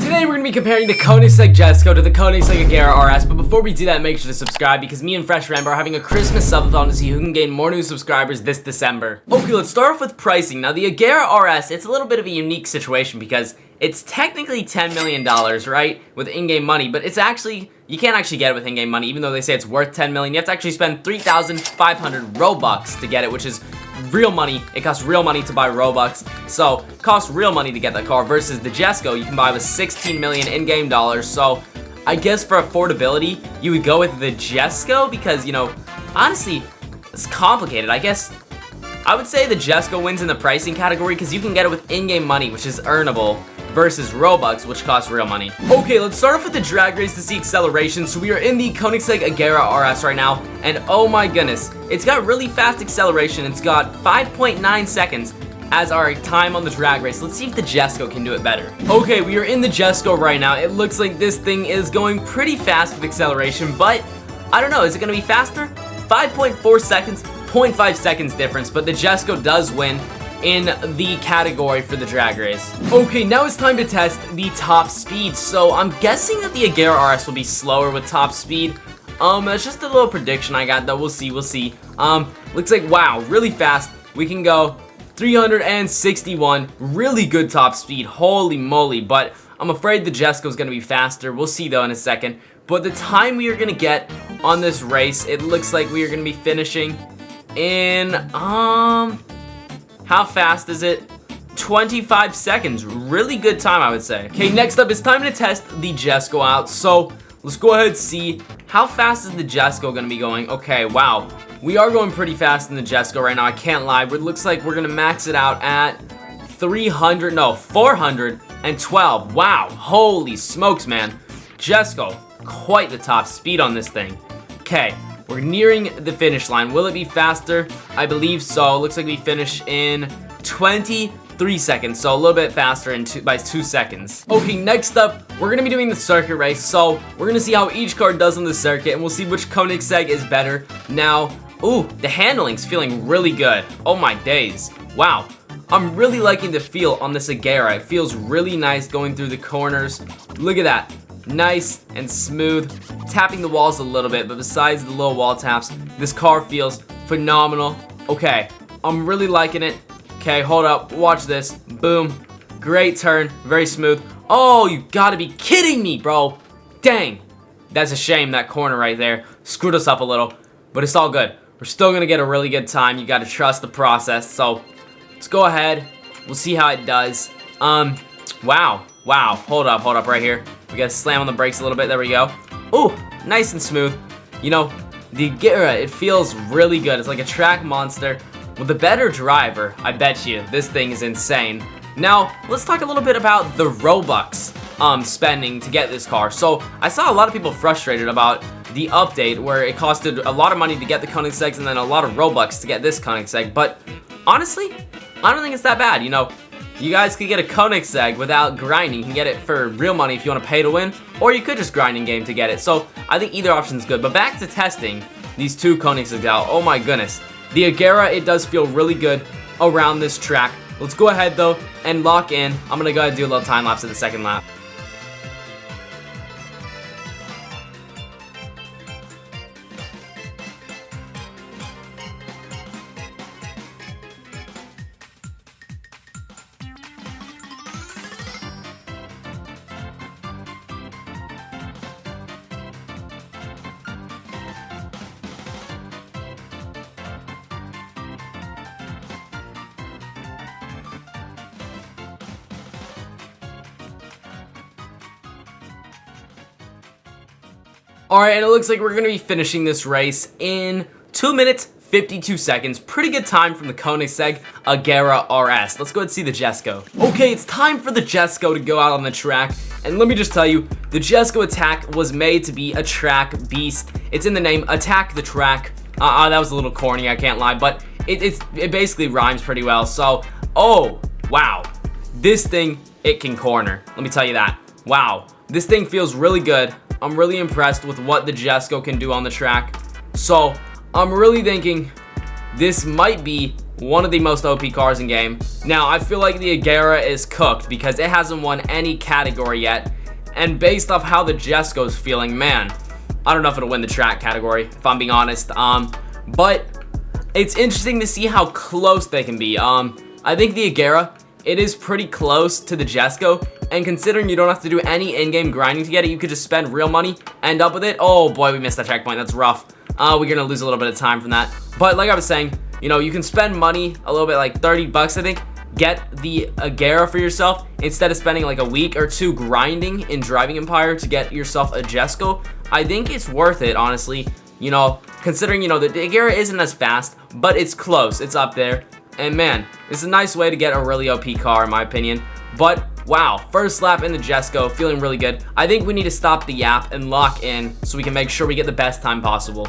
Today we're going to be comparing the Koenigsegg Jesko to the Koenigsegg Agera RS, but before we do that, make sure to subscribe because me and Fresh Rambo are having a Christmas subathon to see who can gain more new subscribers this December. Okay, let's start off with pricing. Now the Agera RS, it's a little bit of a unique situation because it's technically $10 million, right, with in-game money, but it's actually, you can't actually get it with in-game money, even though they say it's worth $10 million. You have to actually spend 3,500 Robux to get it, which is real money. It costs real money to buy Robux, so it costs real money to get that car, versus the Jesko you can buy with 16 million in-game dollars. So I guess for affordability, you would go with the Jesko because, you know, honestly, it's complicated. I guess I would say the Jesko wins in the pricing category because you can get it with in-game money, which is earnable, versus Robux, which costs real money. Okay, let's start off with the drag race to see acceleration. So we are in the Koenigsegg Agera RS right now, and oh my goodness, it's got really fast acceleration. It's got 5.9 seconds as our time on the drag race. Let's see if the Jesko can do it better. Okay, we are in the Jesko right now. It looks like this thing is going pretty fast with acceleration, but I don't know, is it gonna be faster? 5.4 seconds, 0.5 seconds difference, but the Jesko does win in the category for the drag race. Okay, now it's time to test the top speed. So I'm guessing that the Agera RS will be slower with top speed. That's just a little prediction I got though. We'll see. Looks like, wow, really fast. We can go 361, really good top speed, holy moly. But I'm afraid the Jesko is gonna be faster. We'll see though in a second. But the time we are gonna get on this race, it looks like we are gonna be finishing in, how fast is it? 25 seconds. Really good time, I would say. Okay, next up, it's time to test the Jesko out. So let's go ahead and see how fast is the Jesko gonna be going. Okay, wow. We are going pretty fast in the Jesko right now, I can't lie. But it looks like we're gonna max it out at 412. Wow, holy smokes, man. Jesko, quite the top speed on this thing. Okay. We're nearing the finish line. Will it be faster? I believe so. Looks like we finish in 23 seconds, so a little bit faster by 2 seconds. Okay, next up, we're gonna be doing the circuit race. So we're gonna see how each car does on the circuit, and we'll see which Koenigsegg is better. Now, ooh, the handling's feeling really good. Oh my days. Wow. I'm really liking the feel on this Agera. It feels really nice going through the corners. Look at that. Nice and smooth, tapping the walls a little bit, but besides the little wall taps, this car feels phenomenal. Okay, I'm really liking it. Okay, hold up, watch this. Boom, great turn, very smooth. Oh, you gotta be kidding me, bro. Dang, that's a shame, that corner right there screwed us up a little, but it's all good. We're still gonna get a really good time. You gotta trust the process, so let's go ahead. We'll see how it does. Wow, hold up right here. We gotta slam on the brakes a little bit. There we go. Ooh, nice and smooth. You know, the Agera, it feels really good. It's like a track monster with a better driver. I bet you this thing is insane. Now, let's talk a little bit about the Robux spending to get this car. So I saw a lot of people frustrated about the update where it costed a lot of money to get the Koenigseggs and then a lot of Robux to get this Koenigsegg. But honestly, I don't think it's that bad. You know, you guys could get a Koenigsegg without grinding. You can get it for real money if you want to pay to win, or you could just grind in game to get it. So I think either option is good. But back to testing these two Koenigseggs out. Oh my goodness. The Agera, it does feel really good around this track. Let's go ahead though and lock in. I'm going to go ahead and do a little time lapse at the second lap. Alright, and it looks like we're going to be finishing this race in 2 minutes, 52 seconds. Pretty good time from the Koenigsegg Agera RS. Let's go ahead and see the Jesko. Okay, it's time for the Jesko to go out on the track. And let me just tell you, the Jesko attack was made to be a track beast. It's in the name, Attack the Track. That was a little corny, I can't lie, but it basically rhymes pretty well. So, oh, wow. This thing, it can corner. Let me tell you that. Wow. This thing feels really good. I'm really impressed with what the Jesko can do on the track. So I'm really thinking this might be one of the most OP cars in game. Now, I feel like the Agera is cooked because it hasn't won any category yet. And based off how the Jesko's feeling, man, I don't know if it'll win the track category, if I'm being honest. But it's interesting to see how close they can be. I think the Agera, it is pretty close to the Jesko, and considering you don't have to do any in-game grinding to get it, you could just spend real money, end up with it. Oh boy, we missed that checkpoint. That's rough. We're gonna lose a little bit of time from that. But like I was saying, you know, you can spend money a little bit, like 30 bucks, I think, get the Agera for yourself instead of spending like a week or two grinding in Driving Empire to get yourself a Jesko. I think it's worth it, honestly. You know, considering, you know, the Agera isn't as fast, but it's close. It's up there. And man, it's a nice way to get a really OP car, in my opinion. But wow, first lap in the Jesko, feeling really good. I think we need to stop the yap and lock in so we can make sure we get the best time possible.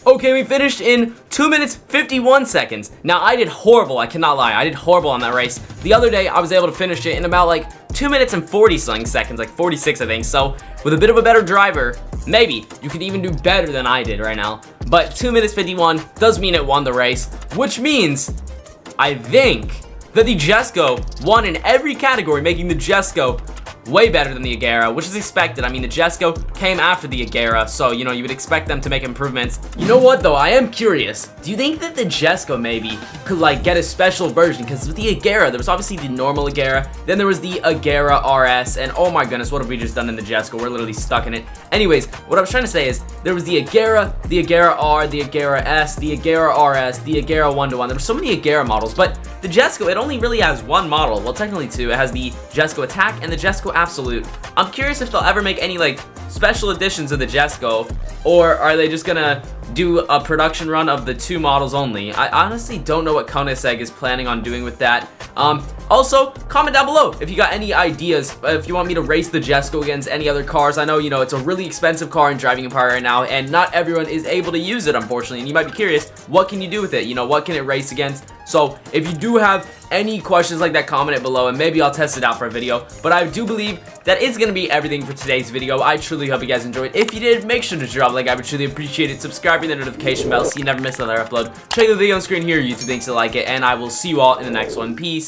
Okay, we finished in 2 minutes 51 seconds. Now, I did horrible, I cannot lie. I did horrible on that race. The other day, I was able to finish it in about like 2 minutes and 40 something seconds, like 46 I think. So, with a bit of a better driver, maybe you could even do better than I did right now. But 2 minutes 51 does mean it won the race, which means I think that the Jesko won in every category, making the Jesko way better than the Agera, which is expected. I mean, the Jesko came after the Agera, so, you know, you would expect them to make improvements. You know what, though? I am curious. Do you think that the Jesko maybe could, like, get a special version? Because with the Agera, there was obviously the normal Agera, then there was the Agera RS, and oh my goodness, what have we just done in the Jesko? We're literally stuck in it. Anyways, what I was trying to say is, there was the Agera R, the Agera S, the Agera RS, the Agera 1-to-1. There were so many Agera models, but the Jesko, it only really has one model. Well, technically two. It has the Jesko Attack and the Jesko Absolute. I'm curious if they'll ever make any like special editions of the Jesko, or are they just gonna do a production run of the two models only? I honestly don't know what Koenigsegg is planning on doing with that. Also, comment down below if you got any ideas, if you want me to race the Jesko against any other cars. I know, you know, it's a really expensive car in Driving Empire right now, and not everyone is able to use it, unfortunately, and you might be curious, what can you do with it? You know, what can it race against? So, if you do have any questions like that, comment it below, and maybe I'll test it out for a video. But I do believe that is going to be everything for today's video. I truly hope you guys enjoyed. If you did, make sure to drop a like. I would truly appreciate it. Subscribe and the notification bell so you never miss another upload. Check the video on screen here. YouTube thinks you like it, and I will see you all in the next one. Peace.